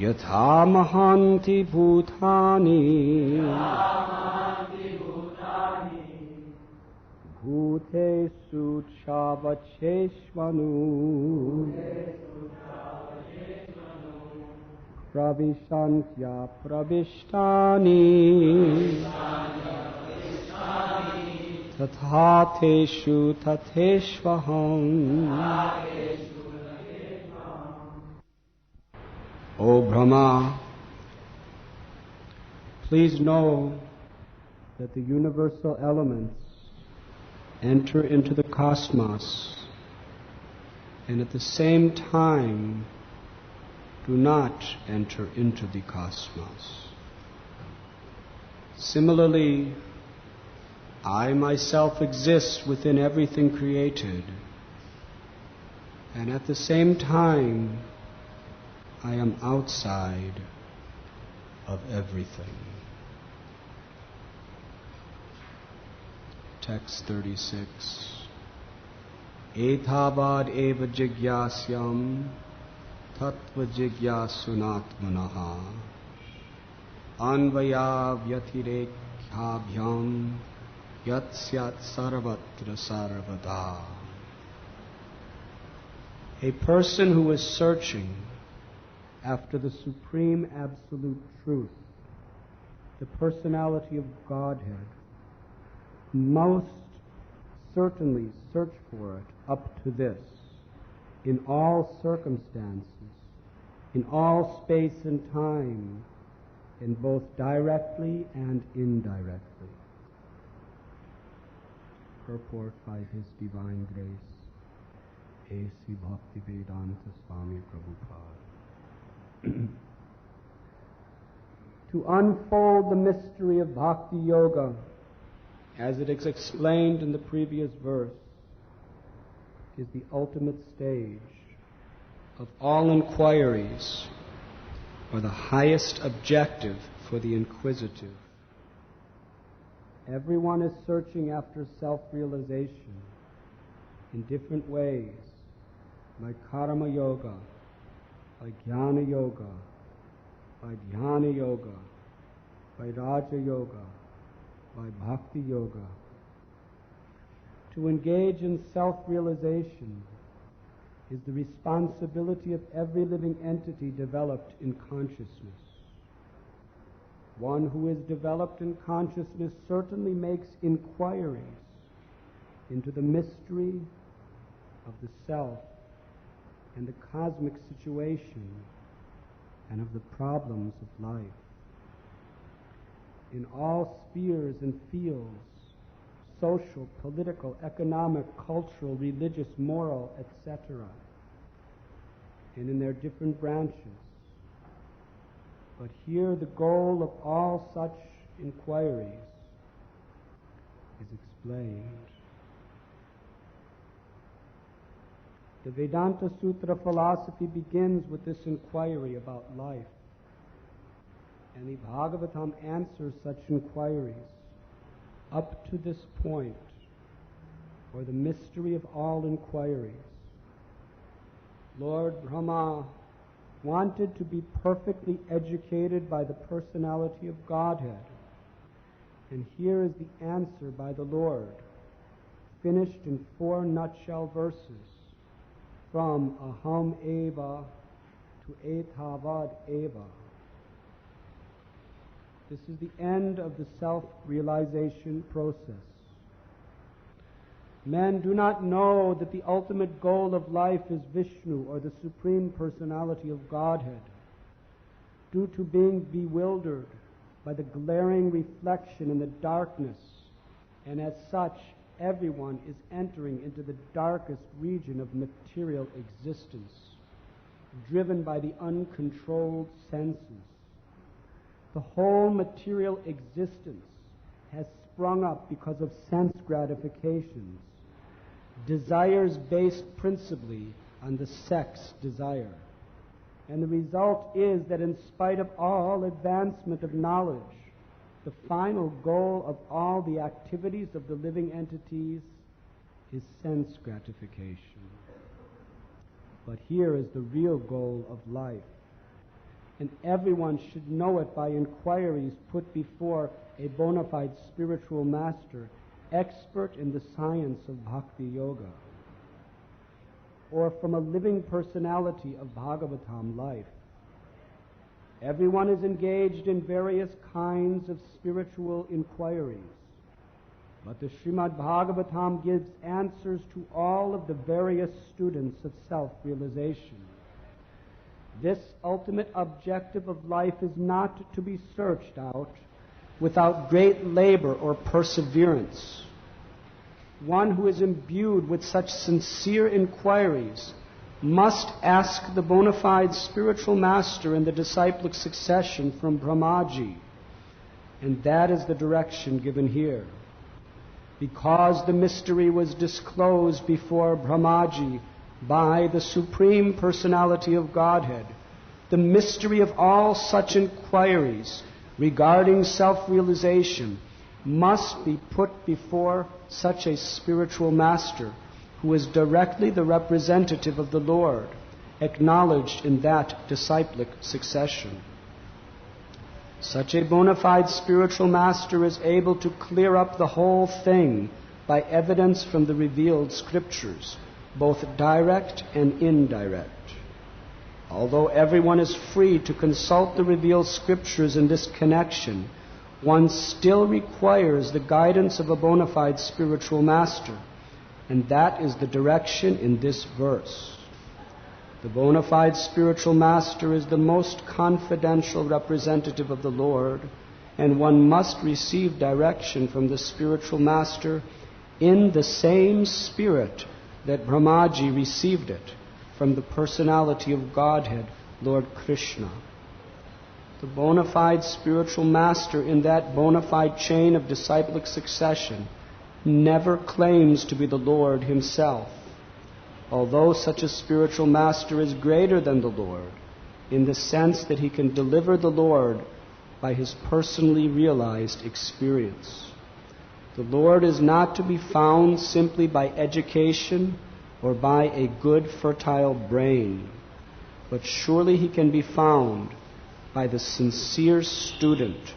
Yatha mahanti bhutani bhutesu chavacheshvanu pravishantya pravishtani tathateshu tatheshvaham. O Brahma, please know that the universal elements enter into the cosmos and at the same time do not enter into the cosmos. Similarly, I myself exist within everything created, and at the same time I am outside of everything. Text 36. Etavad eva jigyasyam tattva jigyasunatmanaha anvaya vyatirekyabhyam yatsyat sarvatra sarvada. A person who is searching after the supreme absolute truth, the personality of Godhead, most certainly search for it up to this, in all circumstances, in all space and time, in both directly and indirectly. Purport by His Divine Grace, A.C. Bhaktivedanta Swami Prabhupada. To unfold the mystery of Bhakti Yoga, as it is explained in the previous verse, is the ultimate stage of all inquiries, or the highest objective for the inquisitive. Everyone is searching after self-realization in different ways, by karma yoga, by jnana yoga, by dhyana yoga, by raja yoga, by bhakti yoga. To engage in self-realization is the responsibility of every living entity developed in consciousness. One who is developed in consciousness certainly makes inquiries into the mystery of the self and the cosmic situation and of the problems of life. In all spheres and fields, social, political, economic, cultural, religious, moral, etc., and in their different branches. But here the goal of all such inquiries is explained. The Vedanta Sutra philosophy begins with this inquiry about life, and the Bhagavatam answers such inquiries up to this point, or the mystery of all inquiries. Lord Brahma wanted to be perfectly educated by the personality of Godhead, and here is the answer by the Lord, finished in 4 nutshell verses, from aham eva to etavad eva. This is the end of the self-realization process. Men do not know that the ultimate goal of life is Vishnu, or the Supreme Personality of Godhead, due to being bewildered by the glaring reflection in the darkness, and as such, everyone is entering into the darkest region of material existence, driven by the uncontrolled senses. The whole material existence has sprung up because of sense gratifications, desires based principally on the sex desire. And the result is that in spite of all advancement of knowledge, the final goal of all the activities of the living entities is sense gratification. But here is the real goal of life, and everyone should know it by inquiries put before a bona fide spiritual master, expert in the science of Bhakti Yoga, or from a living personality of Bhagavatam life. Everyone is engaged in various kinds of spiritual inquiries, but the Srimad Bhagavatam gives answers to all of the various students of self-realization. This ultimate objective of life is not to be searched out without great labor or perseverance. One who is imbued with such sincere inquiries must ask the bona fide spiritual master in the disciplic succession from Brahmaji, and that is the direction given here. Because the mystery was disclosed before Brahmaji by the Supreme Personality of Godhead, the mystery of all such inquiries regarding self-realization must be put before such a spiritual master who is directly the representative of the Lord, acknowledged in that disciplic succession. Such a bona fide spiritual master is able to clear up the whole thing by evidence from the revealed scriptures, both direct and indirect. Although everyone is free to consult the revealed scriptures in this connection, one still requires the guidance of a bona fide spiritual master, and that is the direction in this verse. The bona fide spiritual master is the most confidential representative of the Lord, and one must receive direction from the spiritual master in the same spirit that Brahmaji received it from the Personality of Godhead, Lord Krishna. The bona fide spiritual master in that bona fide chain of disciplic succession never claims to be the Lord himself, although such a spiritual master is greater than the Lord in the sense that he can deliver the Lord by his personally realized experience. The Lord is not to be found simply by education or by a good fertile brain, but surely he can be found by the sincere student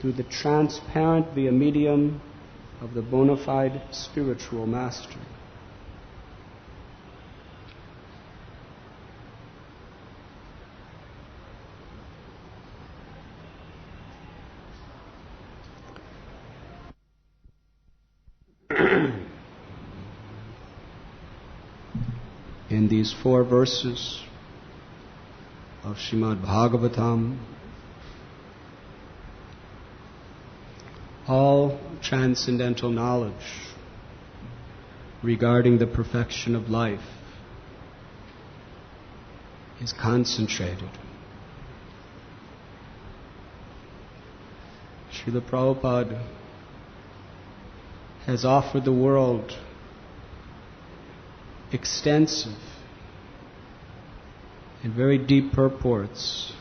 through the transparent via medium of the bona fide spiritual master. In these 4 verses of Srimad Bhagavatam, all transcendental knowledge regarding the perfection of life is concentrated. Srila Prabhupada has offered the world extensive and very deep purports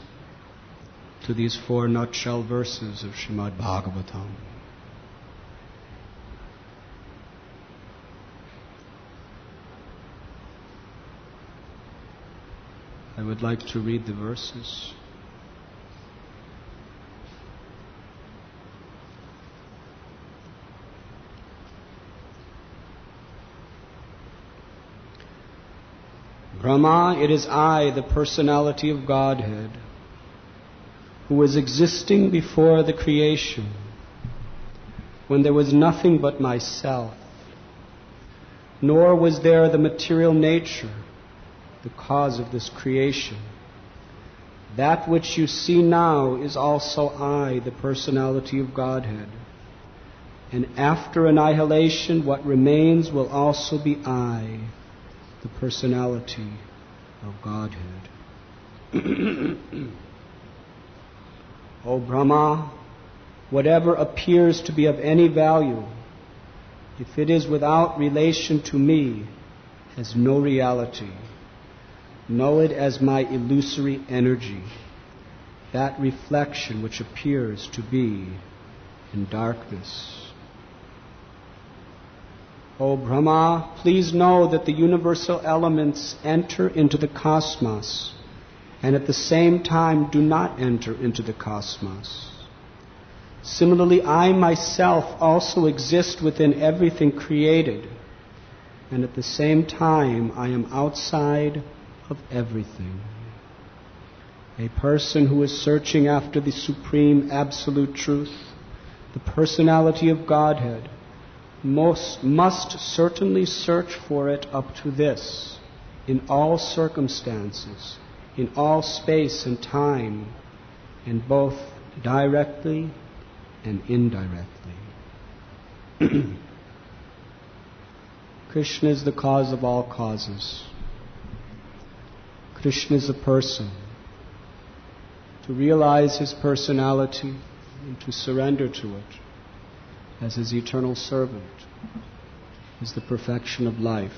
to these 4 nutshell verses of Srimad Bhagavatam. I would like to read the verses. Brahma, it is I, the Personality of Godhead, who was existing before the creation, when there was nothing but myself, nor was there the material nature, the cause of this creation. That which you see now is also I, the Personality of Godhead. And after annihilation, what remains will also be I, the Personality of Godhead. O Brahma, whatever appears to be of any value, if it is without relation to me, has no reality. Know it as my illusory energy, that reflection which appears to be in darkness. O Brahma, please know that the universal elements enter into the cosmos and at the same time do not enter into the cosmos. Similarly, I myself also exist within everything created, and at the same time I am outside of everything. A person who is searching after the supreme absolute truth, the personality of Godhead, must certainly search for it up to this, in all circumstances, in all space and time, and both directly and indirectly. Krishna is the cause of all causes. Krishna is a person. To realize his personality and to surrender to it as his eternal servant is the perfection of life.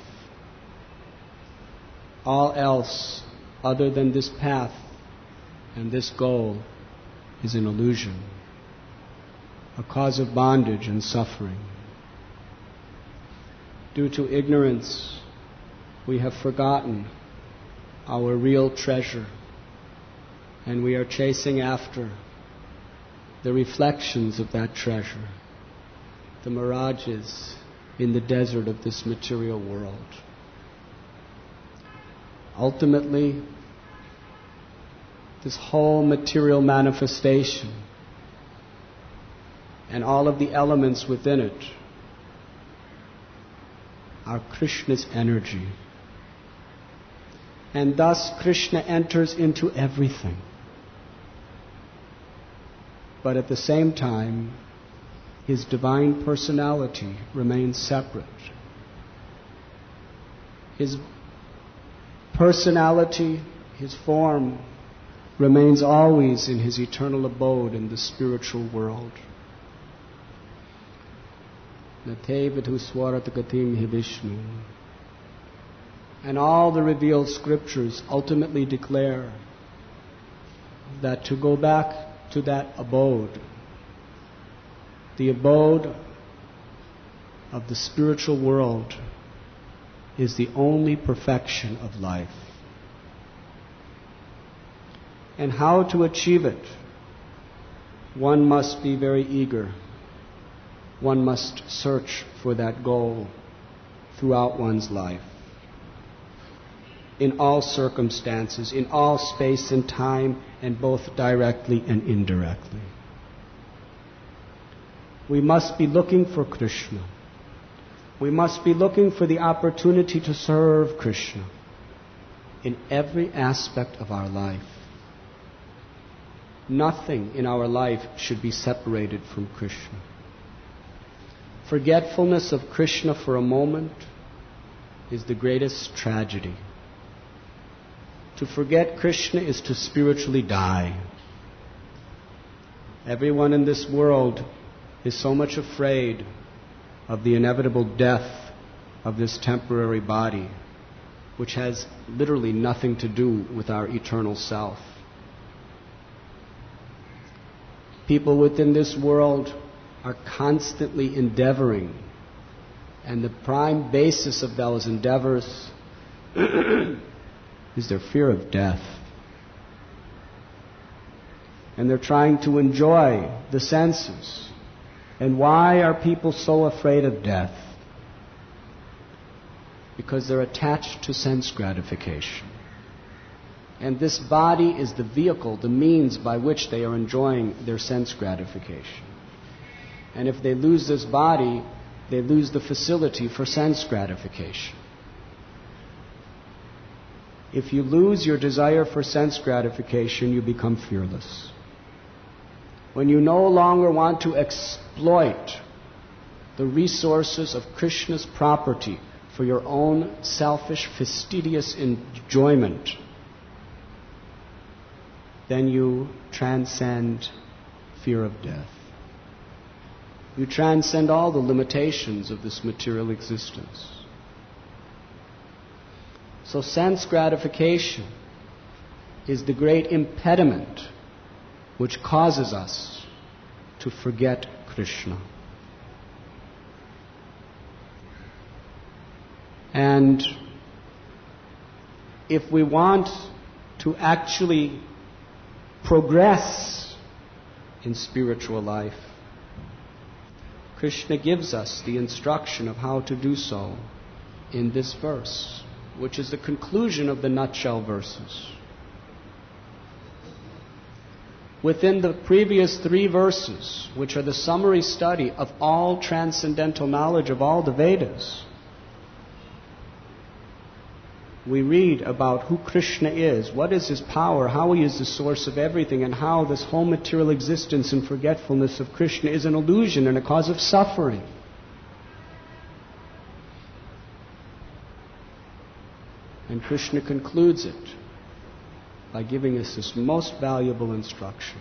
All else other than this path and this goal is an illusion, a cause of bondage and suffering. Due to ignorance, we have forgotten our real treasure, and we are chasing after the reflections of that treasure, the mirages in the desert of this material world. Ultimately, this whole material manifestation and all of the elements within it are Krishna's energy. And thus Krishna enters into everything. But at the same time, his divine personality remains separate. His personality, his form, remains always in his eternal abode in the spiritual world. Nate vidhu swarat gatim hi Vishnu. And all the revealed scriptures ultimately declare that to go back to that abode, the abode of the spiritual world, is the only perfection of life. And how to achieve it? One must be very eager. One must search for that goal throughout one's life, in all circumstances, in all space and time, and both directly and indirectly. We must be looking for Krishna. We must be looking for the opportunity to serve Krishna in every aspect of our life. Nothing in our life should be separated from Krishna. Forgetfulness of Krishna for a moment is the greatest tragedy. To forget Krishna is to spiritually die. Everyone in this world is so much afraid of the inevitable death of this temporary body, which has literally nothing to do with our eternal self. People within this world are constantly endeavoring, and the prime basis of those endeavors is their fear of death. And they're trying to enjoy the senses. And why are people so afraid of death? Because they're attached to sense gratification. And this body is the vehicle, the means by which they are enjoying their sense gratification. And if they lose this body, they lose the facility for sense gratification. If you lose your desire for sense gratification, you become fearless. When you no longer want to exploit the resources of Krishna's property for your own selfish, fastidious enjoyment, then you transcend fear of death. You transcend all the limitations of this material existence. So sense gratification is the great impediment which causes us to forget Krishna. And if we want to actually progress in spiritual life. Krishna gives us the instruction of how to do so in this verse, which is the conclusion of the nutshell verses. Within the previous 3 verses, which are the summary study of all transcendental knowledge of all the Vedas, we read about who Krishna is, what is his power, how he is the source of everything, and how this whole material existence and forgetfulness of Krishna is an illusion and a cause of suffering. And Krishna concludes it by giving us this most valuable instruction.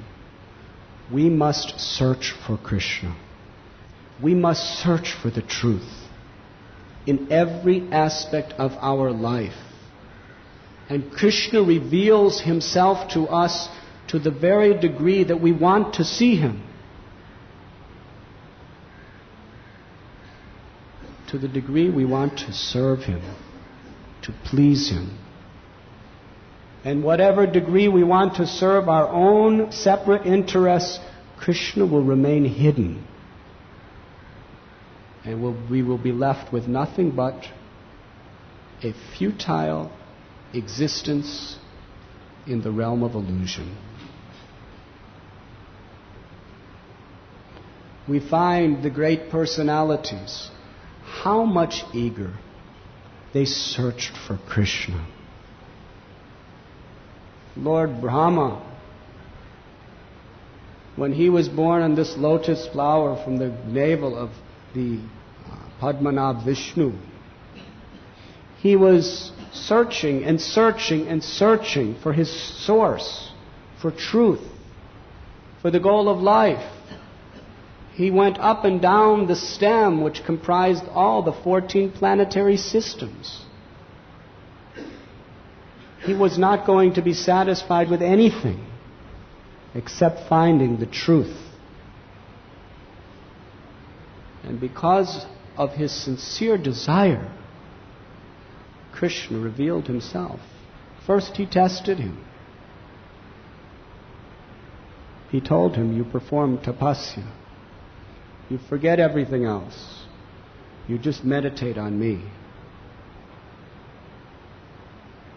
We must search for Krishna. We must search for the truth in every aspect of our life. And Krishna reveals himself to us to the very degree that we want to see him. To the degree we want to serve him, to please him. And whatever degree we want to serve our own separate interests, Krishna will remain hidden. And we will be left with nothing but a futile existence in the realm of illusion. We find the great personalities, how much eager they searched for Krishna. Lord Brahma, when he was born on this lotus flower from the navel of the Padmanabh Vishnu, he was searching and searching and searching for his source, for truth, for the goal of life. He went up and down the stem which comprised all the 14 planetary systems. He was not going to be satisfied with anything except finding the truth. And because of his sincere desire, Krishna revealed himself. First he tested him. He told him, you perform tapasya. You forget everything else. You just meditate on me.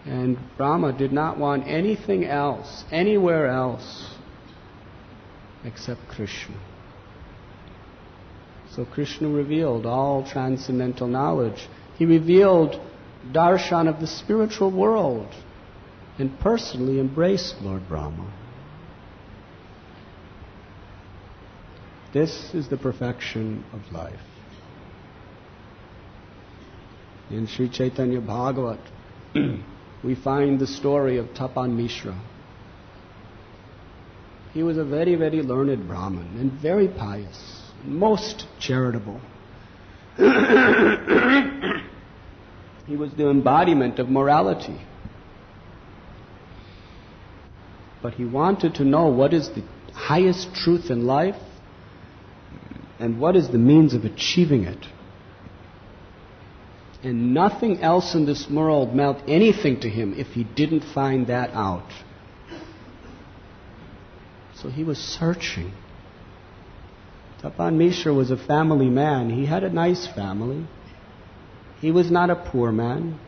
And Brahma did not want anything else, anywhere else, except Krishna. So Krishna revealed all transcendental knowledge. He revealed darshan of the spiritual world and personally embraced Lord Brahma. This is the perfection of life. In Sri Chaitanya Bhagavat, we find the story of Tapan Mishra. He was a very, very learned Brahmin and very pious, most charitable. He was the embodiment of morality. But he wanted to know what is the highest truth in life and what is the means of achieving it. And nothing else in this world meant anything to him if he didn't find that out. So he was searching. Tapan Mishra was a family man. He had a nice family. He was not a poor man.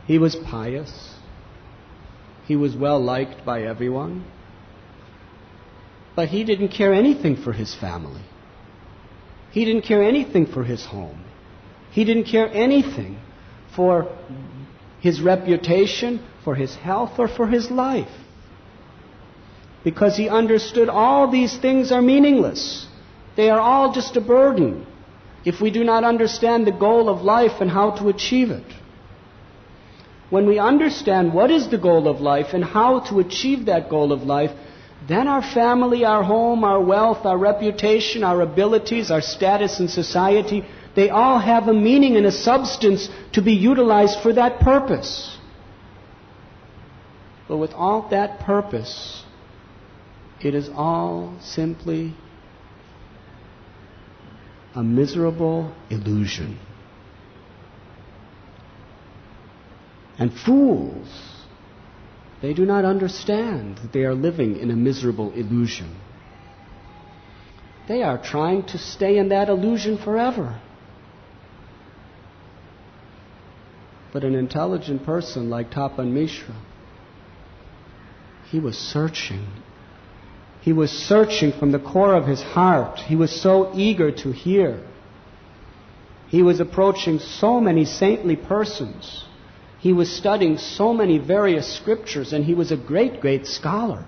He was pious. He was well liked by everyone. But he didn't care anything for his family. He didn't care anything for his home. He didn't care anything for his reputation, for his health, or for his life. Because he understood all these things are meaningless. They are all just a burden if we do not understand the goal of life and how to achieve it. When we understand what is the goal of life and how to achieve that goal of life, then our family, our home, our wealth, our reputation, our abilities, our status in society, they all have a meaning and a substance to be utilized for that purpose. But with all that purpose, it is all simply a miserable illusion. And fools, they do not understand that they are living in a miserable illusion. They are trying to stay in that illusion forever. But an intelligent person like Tapan Mishra, he was searching. He was searching from the core of his heart. He was so eager to hear. He was approaching so many saintly persons. He was studying so many various scriptures, and he was a great, great scholar.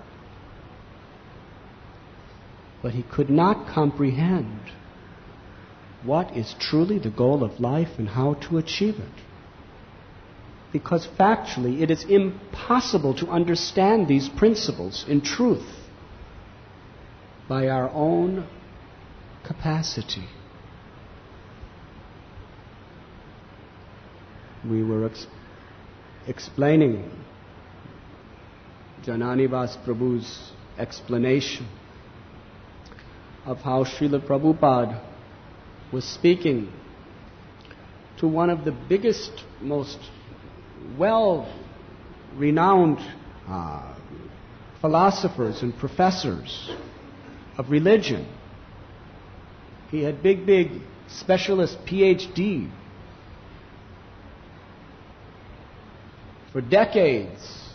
But he could not comprehend what is truly the goal of life and how to achieve it. Because factually, it is impossible to understand these principles in truth by our own capacity. We were explaining Jananivas Prabhu's explanation of how Srila Prabhupada was speaking to one of the biggest, most well-renowned philosophers and professors of religion. He had big specialist PhD. For decades,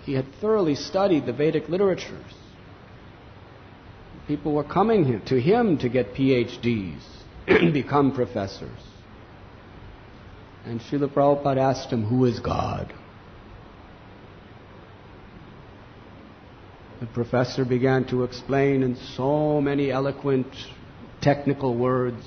he had thoroughly studied the Vedic literatures. People were coming to him to get PhDs and become professors. And Srila Prabhupada asked him, who is God? The professor began to explain in so many eloquent, technical words.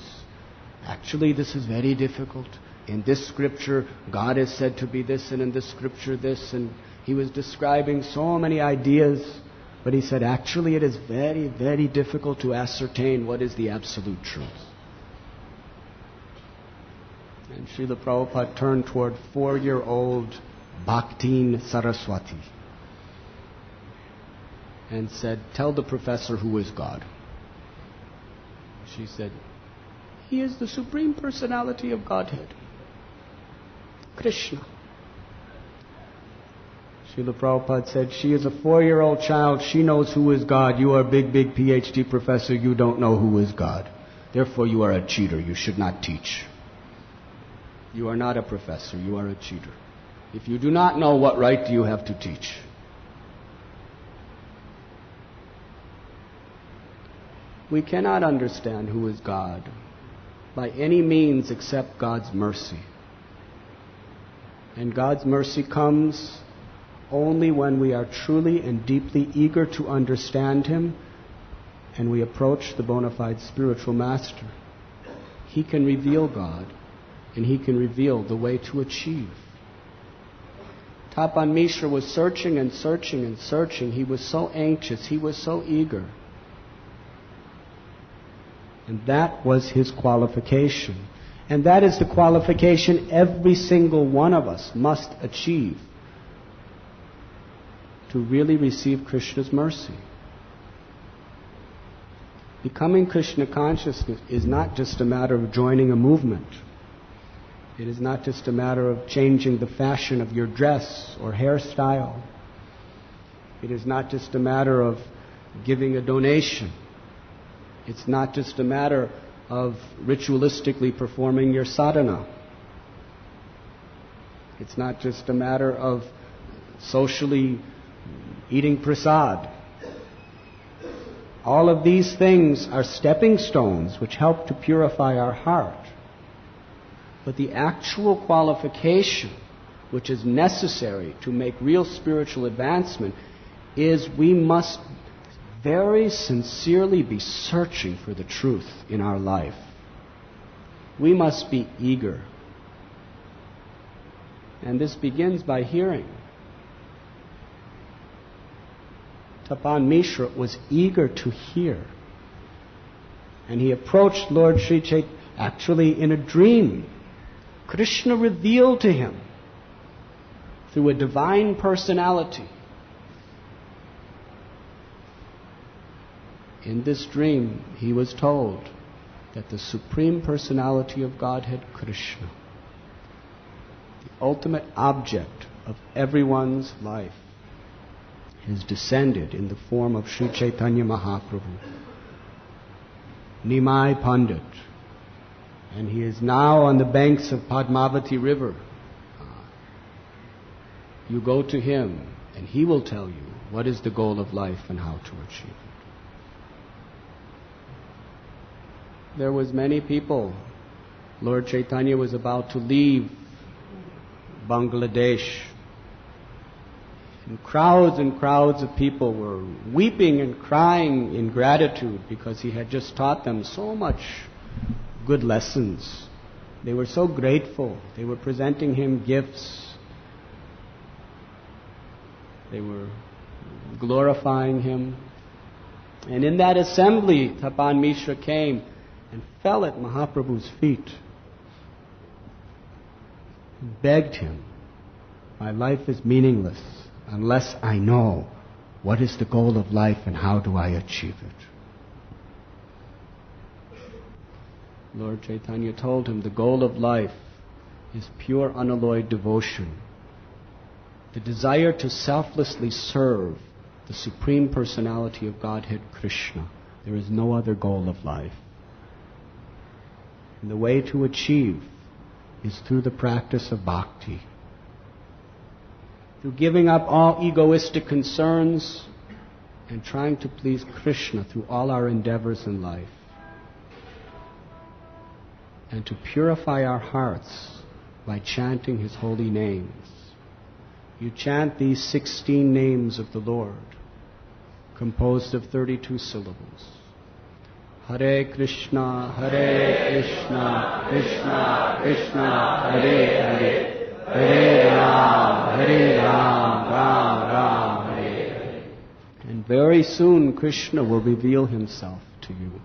Actually, this is very difficult. In this scripture, God is said to be this, and in this scripture this. And he was describing so many ideas. But he said, actually, it is very, very difficult to ascertain what is the absolute truth. And Srila Prabhupada turned toward 4-year-old Bhaktin Saraswati and said, tell the professor who is God. She said, he is the Supreme Personality of Godhead, Krishna. Srila Prabhupada said, she is a 4-year-old child, she knows who is God. You are a big PhD professor, you don't know who is God. Therefore you are a cheater, you should not teach. You are not a professor, you are a cheater. If you do not know, what right do you have to teach? We cannot understand who is God by any means except God's mercy. And God's mercy comes only when we are truly and deeply eager to understand Him and we approach the bona fide spiritual master. He can reveal God, and He can reveal the way to achieve. Tapan Mishra was searching and searching and searching. He was so anxious. He was so eager. And that was his qualification. And that is the qualification every single one of us must achieve to really receive Krishna's mercy. Becoming Krishna consciousness is not just a matter of joining a movement. It is not just a matter of changing the fashion of your dress or hairstyle. It is not just a matter of giving a donation. It's not just a matter of ritualistically performing your sadhana. It's not just a matter of socially eating prasad. All of these things are stepping stones which help to purify our heart. But the actual qualification which is necessary to make real spiritual advancement is we must very sincerely be searching for the truth in our life. We must be eager. And this begins by hearing. Tapan Mishra was eager to hear. And he approached Lord Sri Chaitanya actually in a dream. Krishna revealed to him through a divine personality. In this dream, he was told that the Supreme Personality of Godhead, Krishna, the ultimate object of everyone's life, has descended in the form of Sri Chaitanya Mahaprabhu, Nimai Pandit, and he is now on the banks of Padmavati River. You go to him and he will tell you what is the goal of life and how to achieve it. There was many people. Lord Chaitanya was about to leave Bangladesh. And crowds of people were weeping and crying in gratitude because he had just taught them so much good lessons. They were so grateful. They were presenting him gifts. They were glorifying him. And in that assembly, Tapan Mishra came and fell at Mahaprabhu's feet and begged him, "My life is meaningless unless I know what is the goal of life and how do I achieve it." Lord Chaitanya told him the goal of life is pure unalloyed devotion, the desire to selflessly serve the Supreme Personality of Godhead, Krishna. There is no other goal of life. And the way to achieve is through the practice of bhakti, through giving up all egoistic concerns and trying to please Krishna through all our endeavors in life, and to purify our hearts by chanting His holy names. You chant these 16 names of the Lord, composed of 32 syllables. Hare Krishna, Krishna Krishna, Hare Hare, Hare Ram, Ram Hare Hare. And very soon Krishna will reveal himself to you.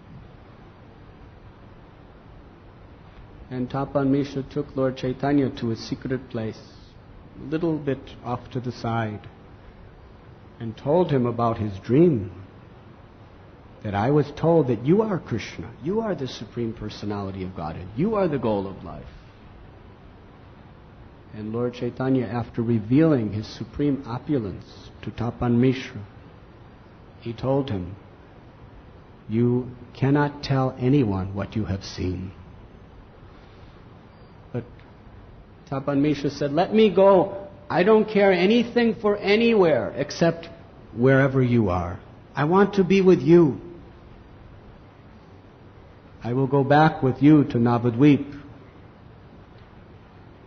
And Tapan Mishra took Lord Chaitanya to a secret place, a little bit off to the side, and told him about his dream. That I was told that you are Krishna, you are the Supreme Personality of Godhead, you are the goal of life. And Lord Chaitanya, after revealing his supreme opulence to Tapan Mishra, he told him, "You cannot tell anyone what you have seen." But Tapan Mishra said, "Let me go. I don't care anything for anywhere except wherever you are. I want to be with you. I will go back with you to Navadvip."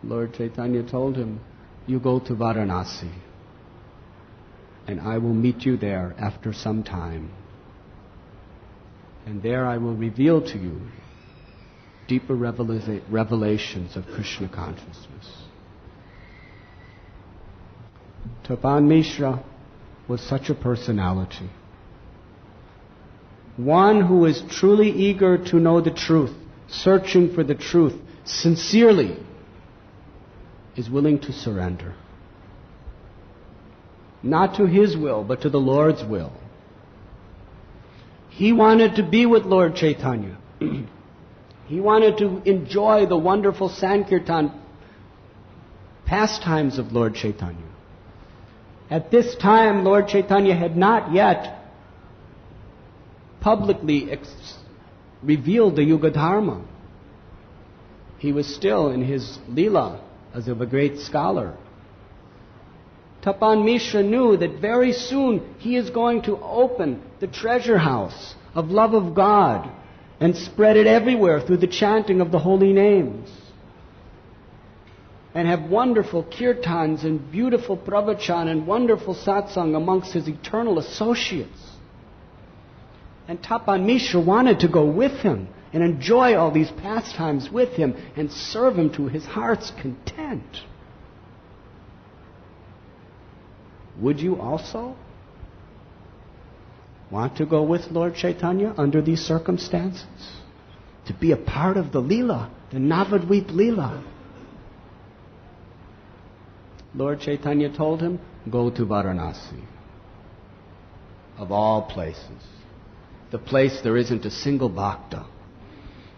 Lord Chaitanya told him, "You go to Varanasi, and I will meet you there after some time. And there I will reveal to you deeper revelations of Krishna consciousness." Tapan Mishra was such a personality. One who is truly eager to know the truth, searching for the truth, sincerely, is willing to surrender. Not to his will, but to the Lord's will. He wanted to be with Lord Chaitanya. He wanted to enjoy the wonderful Sankirtan pastimes of Lord Chaitanya. At this time, Lord Chaitanya had not yet publicly revealed the Yuga Dharma. He was still in his Leela as of a great scholar. Tapan Mishra knew that very soon he is going to open the treasure house of love of God and spread it everywhere through the chanting of the holy names, and have wonderful kirtans and beautiful pravachan and wonderful satsang amongst his eternal associates. And Tapan Mishra wanted to go with him and enjoy all these pastimes with him and serve him to his heart's content. Would you also want to go with Lord Chaitanya under these circumstances? To be a part of the Leela, the Navadvip Leela? Lord Chaitanya told him, "Go to Varanasi. Of all places. The place there isn't a single bhakta.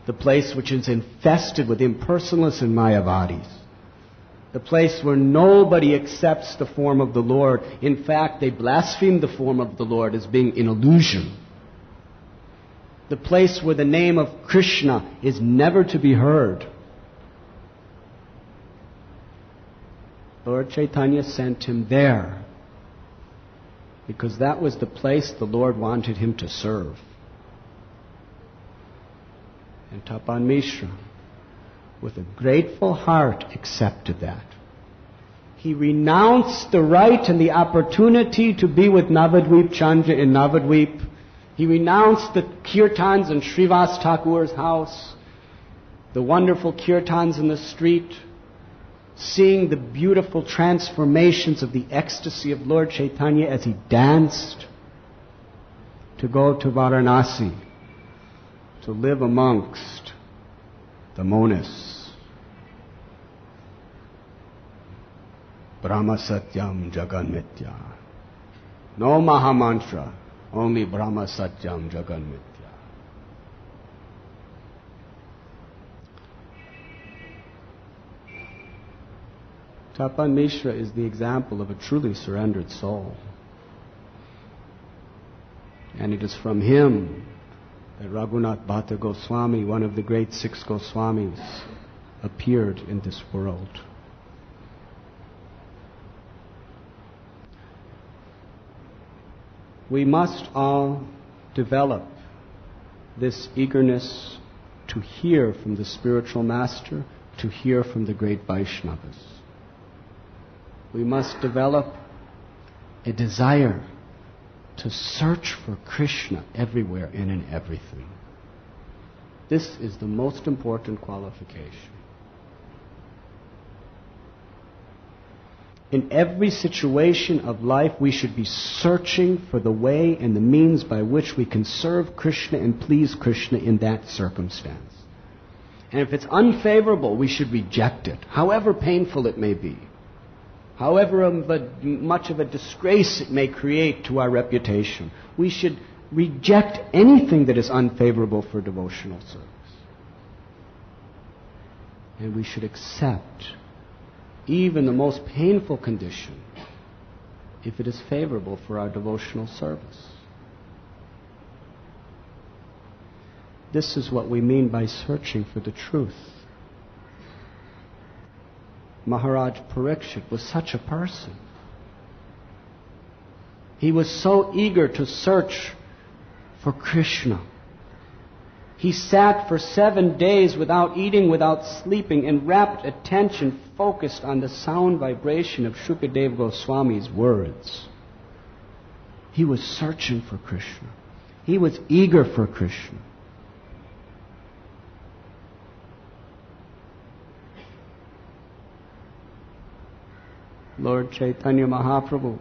The place which is infested with impersonalists and mayavadis. the place where nobody accepts the form of the Lord. In fact, they blaspheme the form of the Lord as being an illusion. The place where the name of Krishna is never to be heard. Lord Chaitanya sent him there because that was the place the Lord wanted him to serve. And Tapan Mishra, with a grateful heart, accepted that. He renounced the right and the opportunity to be with Navadvip Chandra in Navadvip. He renounced the kirtans in Srivas Thakur's house, the wonderful kirtans in the street, seeing the beautiful transformations of the ecstasy of Lord Chaitanya as he danced, to go to Varanasi, to live amongst the monists. Brahma Satyam Jagan Mithya. No Mahamantra, only Brahma Satyam Jagan Mithya. Tapan Mishra is the example of a truly surrendered soul. And it is from him that Raghunath Bhatta Goswami, one of the great 6 Goswamis, appeared in this world. We must all develop this eagerness to hear from the spiritual master, to hear from the great Vaishnavas. We must develop a desire to search for Krishna everywhere and in everything. This is the most important qualification. In every situation of life, we should be searching for the way and the means by which we can serve Krishna and please Krishna in that circumstance. And if it's unfavorable, we should reject it, however painful it may be. However much of a disgrace it may create to our reputation, we should reject anything that is unfavorable for devotional service. And we should accept even the most painful condition if it is favorable for our devotional service. This is what we mean by searching for the truth. Maharaj Parikshit was such a person. He was so eager to search for Krishna. He sat for 7 days without eating, without sleeping, in rapt attention focused on the sound vibration of Shukadeva Goswami's words. He was searching for Krishna. He was eager for Krishna. Lord Chaitanya Mahaprabhu,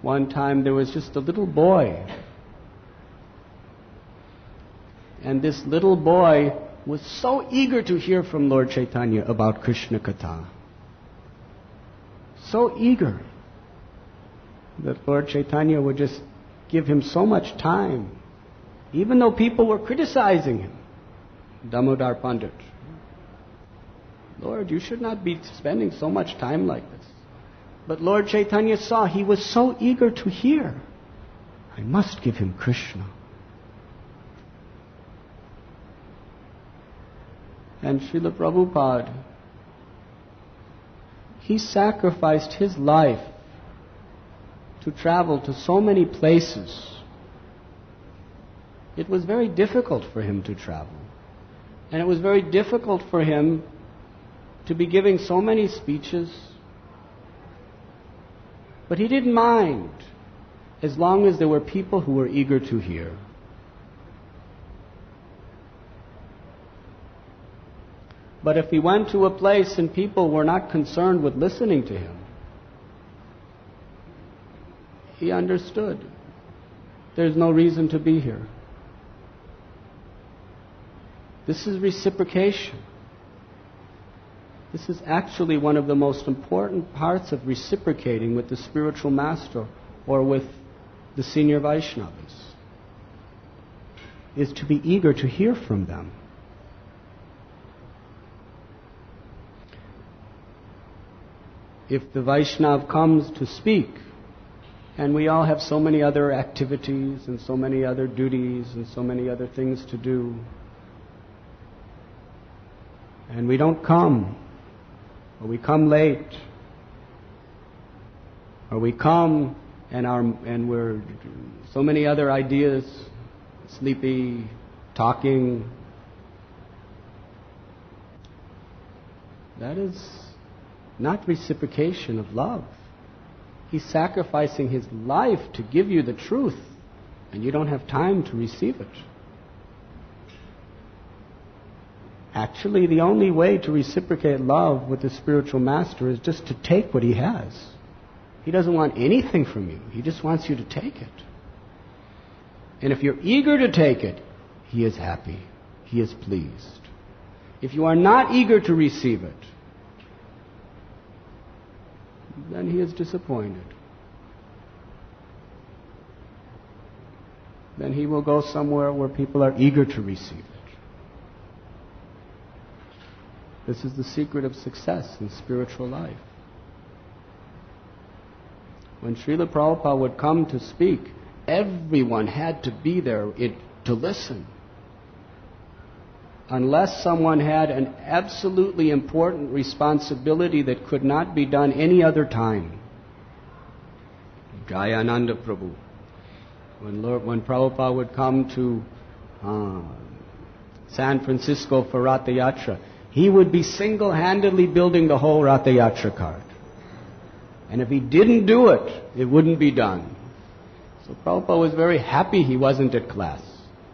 one time there was just a little boy, and this little boy was so eager to hear from Lord Chaitanya about Krishna Katha. So eager that Lord Chaitanya would just give him so much time, even though people were criticizing him. Damodar Pandit, Lord, you should not be spending so much time like this. But Lord Chaitanya saw he was so eager to hear. I must give him Krishna. And Srila Prabhupada, he sacrificed his life to travel to so many places. It was very difficult for him to travel. And it was very difficult for him to be giving so many speeches. But he didn't mind, as long as there were people who were eager to hear. But if he went to a place and people were not concerned with listening to him, he understood there's no reason to be here. This is reciprocation. This is actually one of the most important parts of reciprocating with the spiritual master or with the senior Vaishnavas, is to be eager to hear from them. if the Vaishnav comes to speak, and we all have so many other activities and so many other duties and so many other things to do, and we don't come, or we come late, or we come and we're so many other ideas, sleepy, talking, that is not reciprocation of love. He's sacrificing his life to give you the truth, and you don't have time to receive it. Actually, the only way to reciprocate love with the spiritual master is just to take what he has. He doesn't want anything from you. He just wants you to take it. And if you're eager to take it, he is happy. He is pleased. If you are not eager to receive it, then he is disappointed. Then he will go somewhere where people are eager to receive it. This is the secret of success in spiritual life. When Srila Prabhupada would come to speak, everyone had to be there to listen. Unless someone had an absolutely important responsibility that could not be done any other time. Jayananda Prabhu. When Prabhupada would come to San Francisco for Ratha Yatra, he would be single-handedly building the whole Ratha Yatra cart. And if he didn't do it, it wouldn't be done. So Prabhupada was very happy he wasn't at class,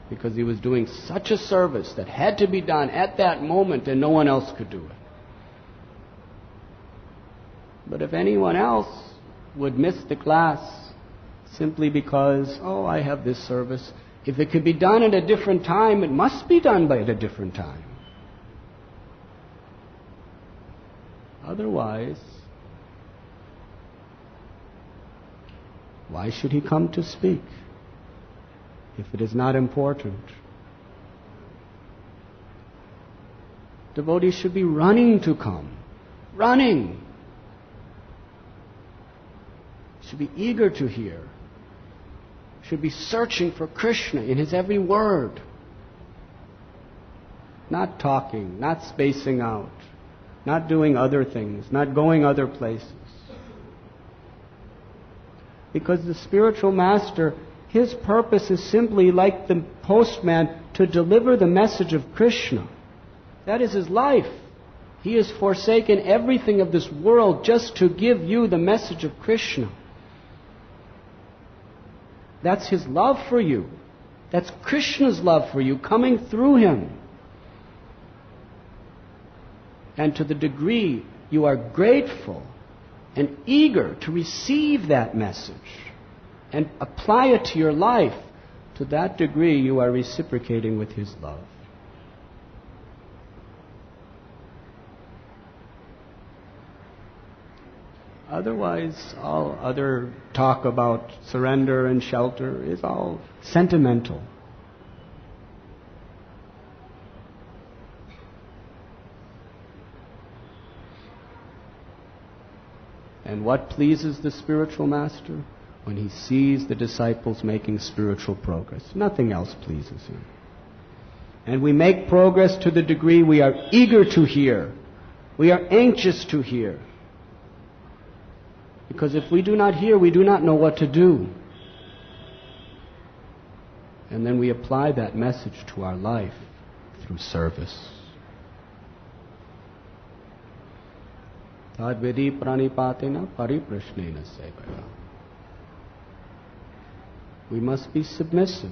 because he was doing such a service that had to be done at that moment and no one else could do it. But if anyone else would miss the class simply because, I have this service, if it could be done at a different time, it must be done at a different time. Otherwise, why should he come to speak if it is not important? Devotees should be running to come. Running. Should be eager to hear. Should be searching for Krishna in his every word. Not talking, not spacing out, not doing other things, not going other places. Because the spiritual master, his purpose is simply like the postman to deliver the message of Krishna. That is his life. He has forsaken everything of this world just to give you the message of Krishna. That's his love for you. That's Krishna's love for you coming through him. And to the degree you are grateful and eager to receive that message and apply it to your life, to that degree you are reciprocating with his love. Otherwise, all other talk about surrender and shelter is all sentimental. And what pleases the spiritual master? When he sees the disciples making spiritual progress. Nothing else pleases him. And we make progress to the degree we are eager to hear. We are anxious to hear. Because if we do not hear, we do not know what to do. And then we apply that message to our life through service. Tadvedi pranipatena pariprashnena sevaya. We must be submissive.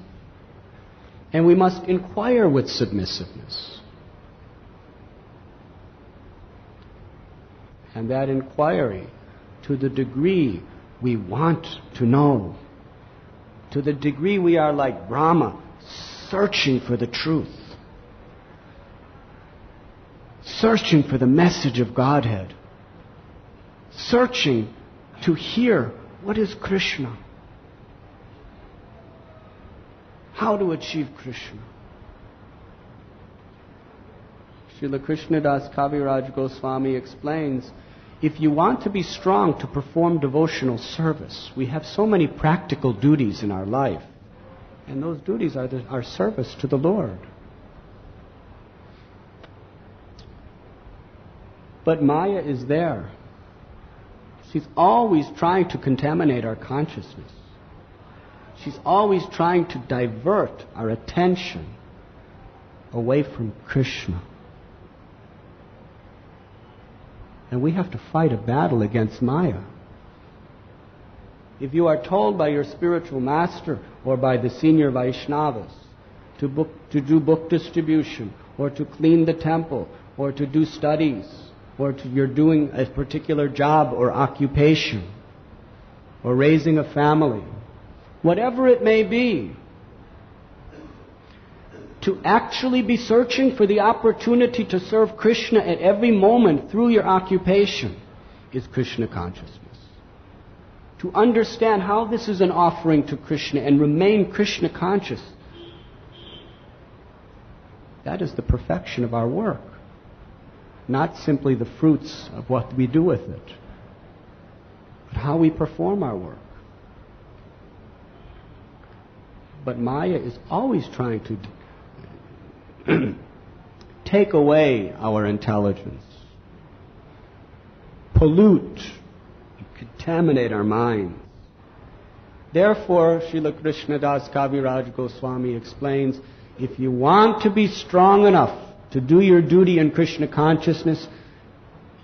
And we must inquire with submissiveness. And that inquiry, to the degree we want to know, to the degree we are like Brahma, searching for the truth, searching for the message of Godhead, searching to hear what is Krishna, how to achieve Krishna. Srila Krishnadas Kaviraj Goswami explains, If you want to be strong to perform devotional service, we have so many practical duties in our life. And those duties are our service to the Lord. But Maya is there. She's always trying to contaminate our consciousness. She's always trying to divert our attention away from Krishna. And we have to fight a battle against Maya. If you are told by your spiritual master or by the senior Vaishnavas to do book distribution, or to clean the temple, or to do studies, or you're doing a particular job or occupation, or raising a family, whatever it may be, to actually be searching for the opportunity to serve Krishna at every moment through your occupation is Krishna consciousness. To understand how this is an offering to Krishna and remain Krishna conscious, that is the perfection of our work. Not simply the fruits of what we do with it, but how we perform our work. But Maya is always trying to take away our intelligence, pollute, contaminate our minds. Therefore, Srila Krishnadas Kaviraj Goswami explains, if you want to be strong enough to do your duty in Krishna consciousness,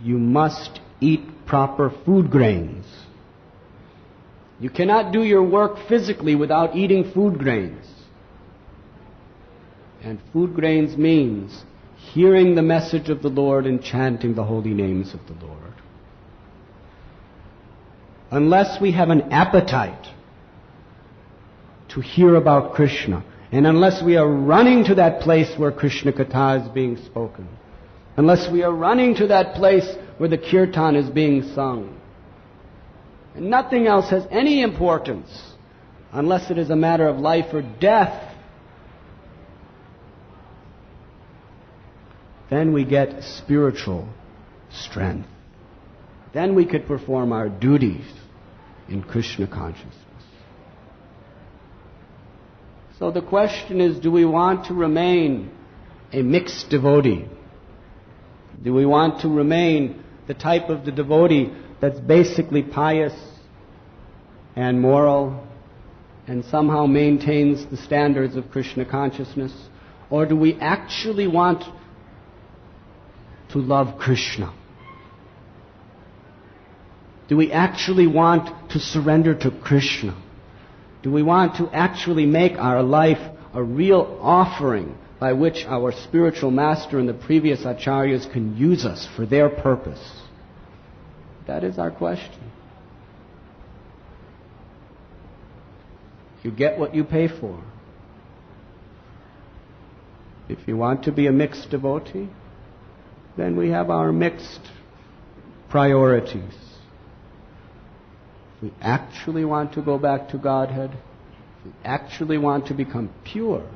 you must eat proper food grains. You cannot do your work physically without eating food grains. And food grains means hearing the message of the Lord and chanting the holy names of the Lord. Unless we have an appetite to hear about Krishna, and unless we are running to that place where Krishna Katha is being spoken, unless we are running to that place where the kirtan is being sung, and nothing else has any importance, unless it is a matter of life or death, then we get spiritual strength. Then we could perform our duties in Krishna consciousness. So the question is, do we want to remain a mixed devotee? Do we want to remain the type of the devotee that's basically pious and moral and somehow maintains the standards of Krishna consciousness? Or do we actually want to love Krishna? Do we actually want to surrender to Krishna? Do we want to actually make our life a real offering by which our spiritual master and the previous acharyas can use us for their purpose? That is our question. You get what you pay for. If you want to be a mixed devotee, then we have our mixed priorities. If we actually want to go back to Godhead, if we actually want to become pure,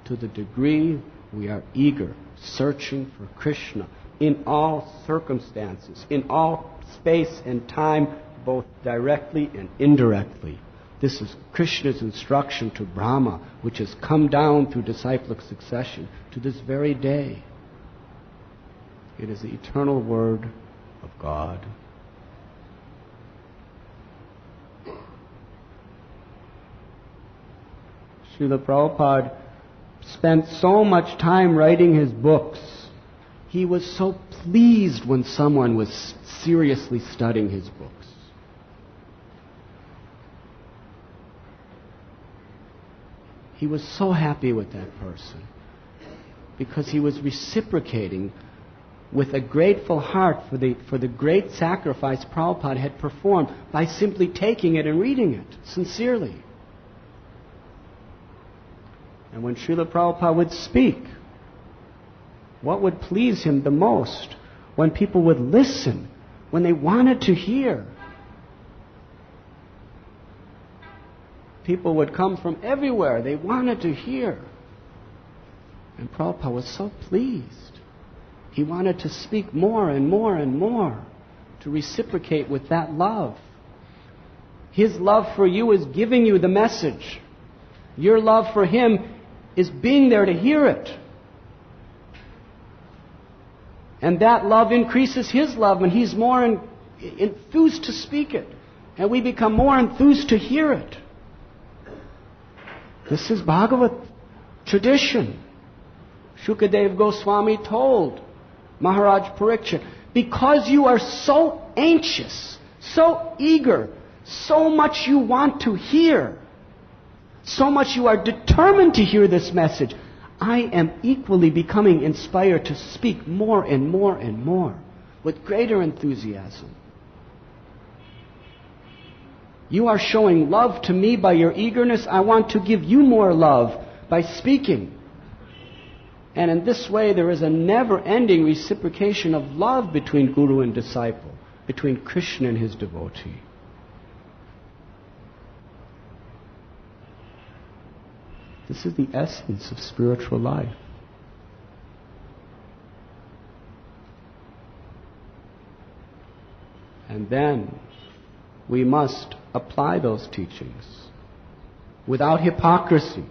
to the degree we are eager, searching for Krishna in all circumstances, in all space and time, both directly and indirectly. This is Krishna's instruction to Brahma, which has come down through disciplic succession to this very day. It is the eternal word of God. Srila Prabhupada spent so much time writing his books. He was so pleased when someone was seriously studying his books. He was so happy with that person because he was reciprocating with a grateful heart for the great sacrifice Prabhupada had performed by simply taking it and reading it sincerely. And when Srila Prabhupada would speak, what would please him the most? When people would listen, when they wanted to hear. People would come from everywhere. They wanted to hear. And Prabhupada was so pleased. He wanted to speak more and more and more, to reciprocate with that love. His love for you is giving you the message. Your love for Him is being there to hear it. And that love increases His love, and He's more enthused to speak it. And we become more enthused to hear it. This is Bhagavat tradition. Shukadev Goswami told Maharaj Parikshit, because you are so anxious, so eager, so much you want to hear, so much you are determined to hear this message, I am equally becoming inspired to speak more and more and more with greater enthusiasm. You are showing love to me by your eagerness. I want to give you more love by speaking. And in this way, there is a never-ending reciprocation of love between Guru and disciple, between Krishna and his devotee. This is the essence of spiritual life. And then we must apply those teachings without hypocrisy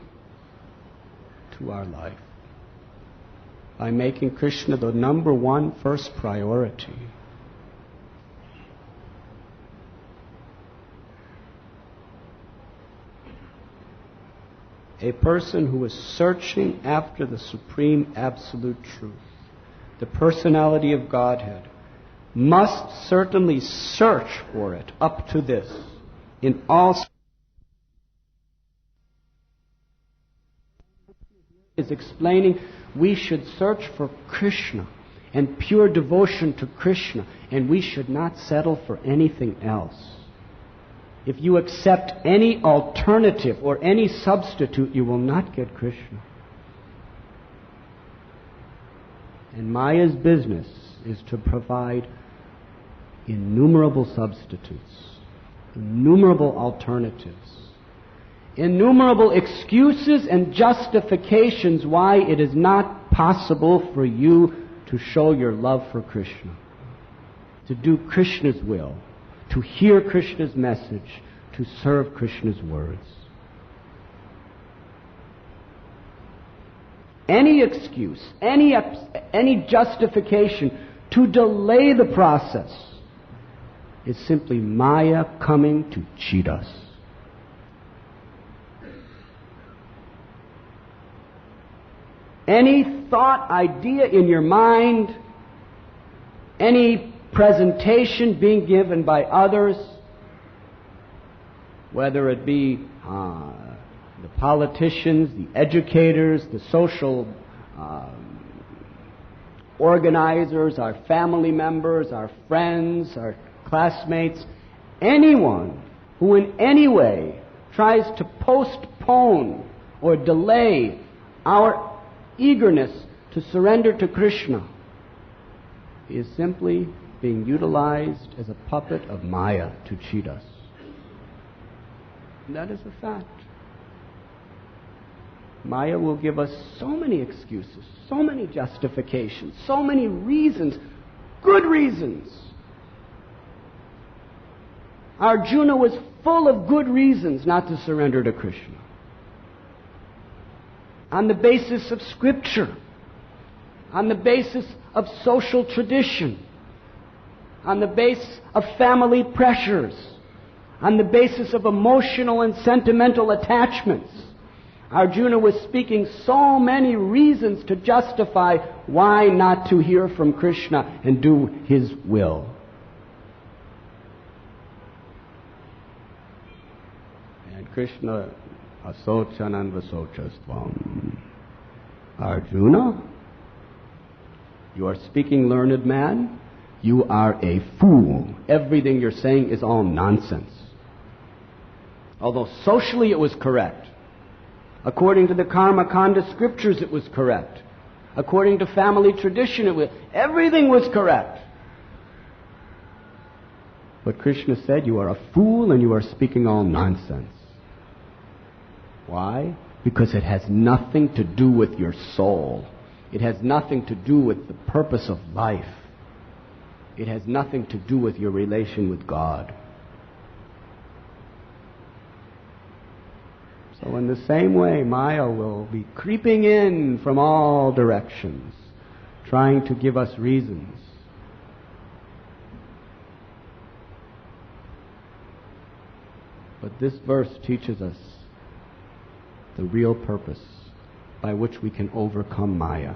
to our life, by making Krishna the number one first priority. A person who is searching after the supreme absolute truth, the personality of Godhead, must certainly search for it up to this in all. Is explaining we should search for Krishna and pure devotion to Krishna, and we should not settle for anything else. If you accept any alternative or any substitute, you will not get Krishna. And Maya's business is to provide innumerable substitutes, innumerable alternatives, innumerable excuses and justifications why it is not possible for you to show your love for Krishna, to do Krishna's will, to hear Krishna's message, to serve Krishna's words. Any excuse, any justification to delay the process is simply Maya coming to cheat us. Any thought, idea in your mind, any presentation being given by others, whether it be the politicians, the educators, the social organizers, our family members, our friends, our classmates, anyone who in any way tries to postpone or delay our eagerness to surrender to Krishna is simply being utilized as a puppet of Maya to cheat us. And that is a fact. Maya will give us so many excuses, so many justifications, so many reasons, good reasons. Arjuna was full of good reasons not to surrender to Krishna. On the basis of scripture, on the basis of social tradition, on the basis of family pressures, on the basis of emotional and sentimental attachments. Arjuna was speaking so many reasons to justify why not to hear from Krishna and do his will. And Krishna, asochanam vasochastvam. Arjuna, you are speaking, learned man. You are a fool. Everything you're saying is all nonsense. Although socially it was correct. According to the Karma Kanda scriptures it was correct. According to family tradition everything was correct. But Krishna said, you are a fool and you are speaking all nonsense. Why? Because it has nothing to do with your soul. It has nothing to do with the purpose of life. It has nothing to do with your relation with God. So in the same way, Maya will be creeping in from all directions, trying to give us reasons. But this verse teaches us the real purpose by which we can overcome Maya.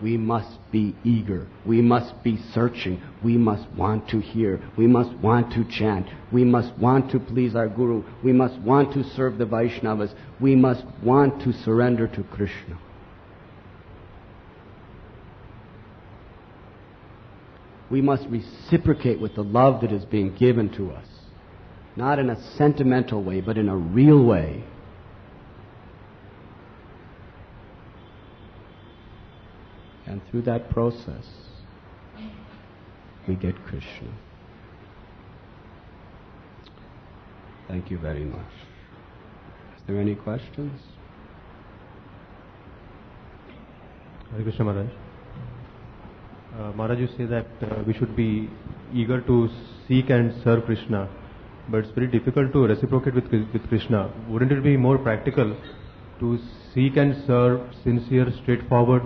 We must be eager. We must be searching. We must want to hear. We must want to chant. We must want to please our Guru. We must want to serve the Vaishnavas. We must want to surrender to Krishna. We must reciprocate with the love that is being given to us. Not in a sentimental way, but in a real way. And through that process, we get Krishna. Thank you very much. Is there any questions? Hare Krishna Maharaj. Maharaj, you say that we should be eager to seek and serve Krishna, but it's very difficult to reciprocate with Krishna. Wouldn't it be more practical to seek and serve sincere, straightforward,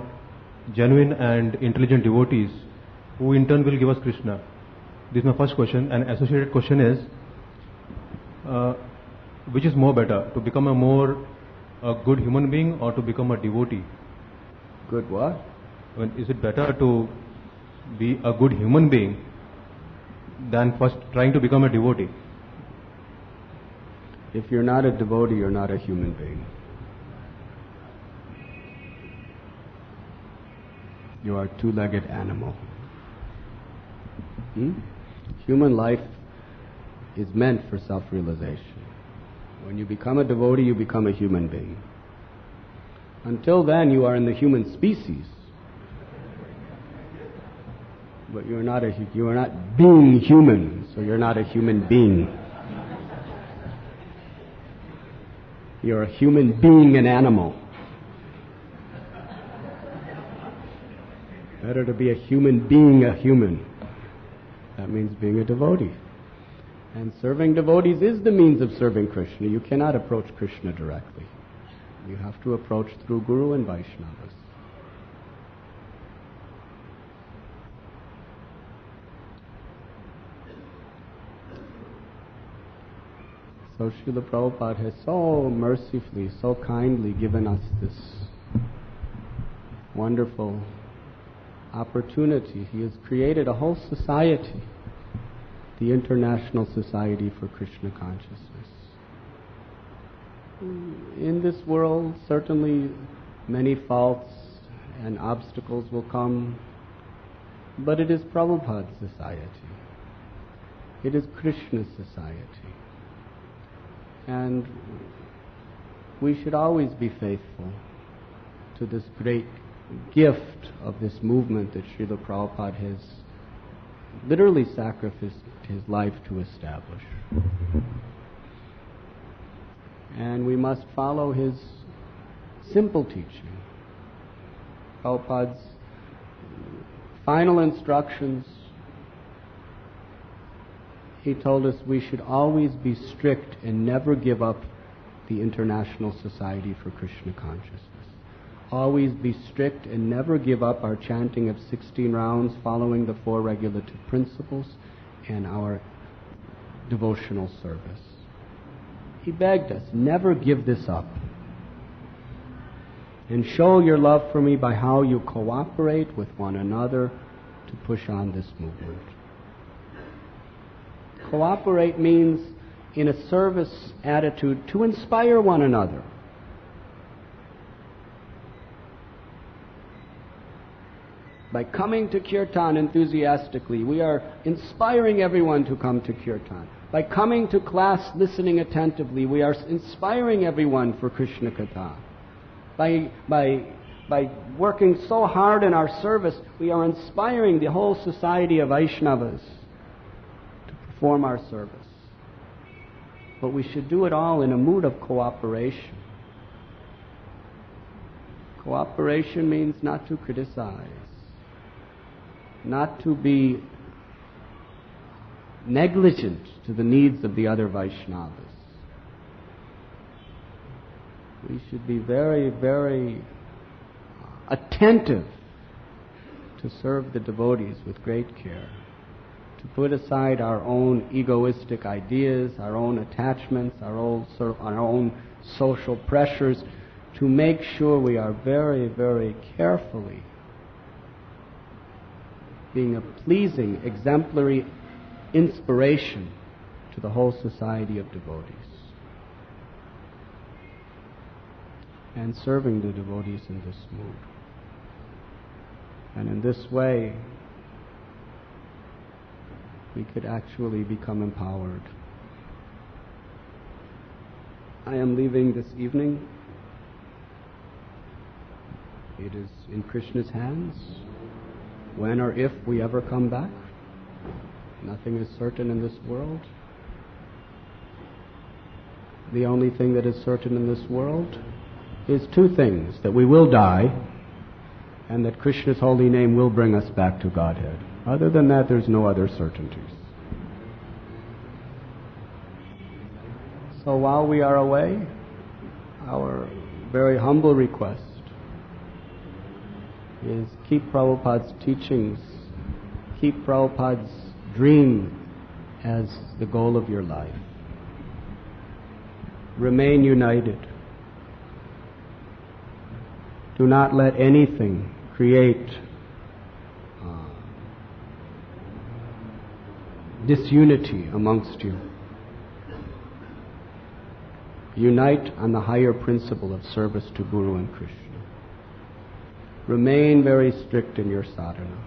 genuine and intelligent devotees who in turn will give us Krishna? This is my first question. An associated question is, which is more better, to become a good human being or to become a devotee? Good what? I mean, is it better to be a good human being than first trying to become a devotee? If you're not a devotee, you're not a human being. You are a two-legged animal. Human life is meant for self-realization. When you become a devotee, you become a human being. Until then, you are in the human species. But you are not being human, so you're not a human being. You're a human being, an animal. Better to be a human being, a human. That means being a devotee. And serving devotees is the means of serving Krishna. You cannot approach Krishna directly. You have to approach through Guru and Vaishnavas. So Srila Prabhupada has so mercifully, so kindly given us this wonderful opportunity. He has created a whole society, the International Society for Krishna Consciousness. In this world, certainly many faults and obstacles will come, but it is Prabhupada's society. It is Krishna's society. And we should always be faithful to this great gift of this movement that Srila Prabhupada has literally sacrificed his life to establish. And we must follow his simple teaching. Prabhupada's final instructions, he told us we should always be strict and never give up the International Society for Krishna Consciousness. Always be strict and never give up our chanting of 16 rounds following the 4 regulative principles and our devotional service. He begged us, never give this up. And show your love for me by how you cooperate with one another to push on this movement. Cooperate means, in a service attitude, to inspire one another. By coming to Kirtan enthusiastically, we are inspiring everyone to come to Kirtan. By coming to class listening attentively, we are inspiring everyone for Krishna Katha. By working so hard in our service, we are inspiring the whole society of Vaishnavas to perform our service. But we should do it all in a mood of cooperation. Cooperation means not to criticize, not to be negligent to the needs of the other Vaishnavas. We should be very, very attentive to serve the devotees with great care, to put aside our own egoistic ideas, our own attachments, our own social pressures, to make sure we are very, very carefully being a pleasing, exemplary inspiration to the whole society of devotees, and serving the devotees in this mood. And in this way, we could actually become empowered. I am leaving this evening. It is in Krishna's hands. When or if we ever come back, nothing is certain in this world. The only thing that is certain in this world is two things: that we will die, and that Krishna's holy name will bring us back to Godhead. Other than that, there's no other certainties. So while we are away, our very humble request is keep Prabhupada's teachings, keep Prabhupada's dream as the goal of your life. Remain united. Do not let anything create disunity amongst you. Unite on the higher principle of service to Guru and Krishna. Remain very strict in your sadhana,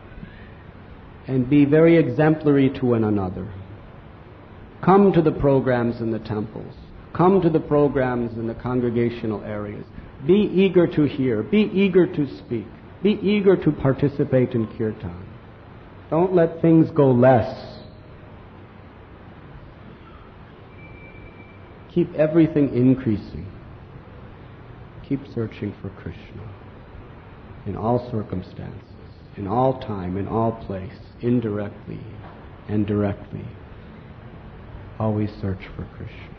and be very exemplary to one another. Come to the programs in the temples. Come to the programs in the congregational areas. Be eager to hear. Be eager to speak. Be eager to participate in kirtan. Don't let things go less. Keep everything increasing. Keep searching for Krishna in all circumstances, in all time, in all place, indirectly and directly. Always search for Krishna.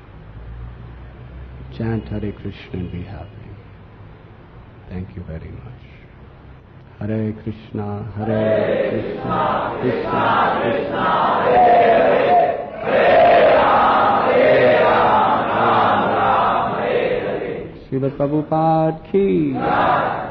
Chant Hare Krishna and be happy. Thank you very much. Hare Krishna, Hare Krishna, Krishna Krishna, Hare Hare, Hare Rama, Hare Rama, Rama Rama, Hare Hare. Srila Prabhupada ki.